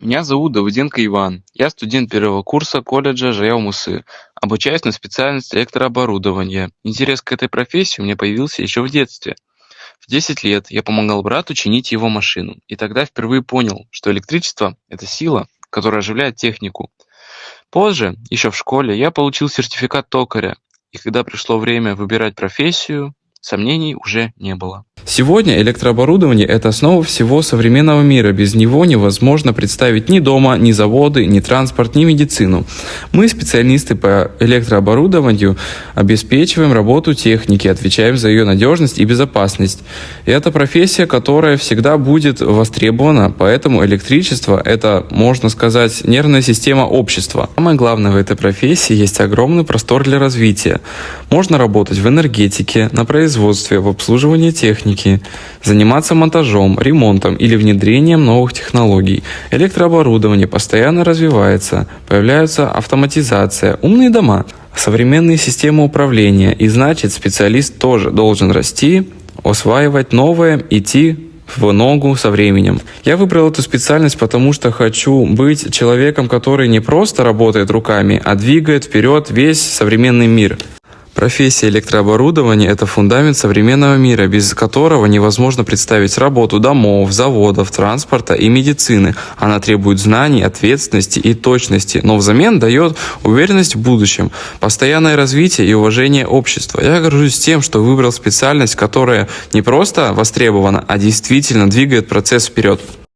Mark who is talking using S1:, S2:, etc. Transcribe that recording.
S1: Меня зовут Давыденко Иван. Я студент первого курса колледжа Жаяу-Мусы. Обучаюсь на специальности электрооборудования. Интерес к этой профессии у меня появился еще в детстве. В 10 лет я помогал брату чинить его машину. И тогда впервые понял, что электричество– это сила, которая оживляет технику. Позже, еще в школе, я получил сертификат токаря. И когда пришло время выбирать профессию, сомнений уже не было.
S2: Сегодня электрооборудование – это основа всего современного мира. Без него невозможно представить ни дома, ни заводы, ни транспорт, ни медицину. Мы, специалисты по электрооборудованию, обеспечиваем работу техники, отвечаем за ее надежность и безопасность. И это профессия, которая всегда будет востребована, поэтому электричество – это, можно сказать, нервная система общества. Самое главное в этой профессии – есть огромный простор для развития. Можно работать в энергетике, на производстве, в обслуживании техники, заниматься монтажом, ремонтом или внедрением новых технологий. Электрооборудование постоянно развивается, появляется автоматизация, умные дома, современные системы управления, и значит, специалист тоже должен расти, осваивать новое, идти в ногу со временем. Я выбрал эту специальность, потому что хочу быть человеком, который не просто работает руками, а двигает вперед весь современный мир. Профессия электрооборудования – это фундамент современного мира, без которого невозможно представить работу домов, заводов, транспорта и медицины. Она требует знаний, ответственности и точности, но взамен дает уверенность в будущем, постоянное развитие и уважение общества. Я горжусь тем, что выбрал специальность, которая не просто востребована, а действительно двигает процесс вперед.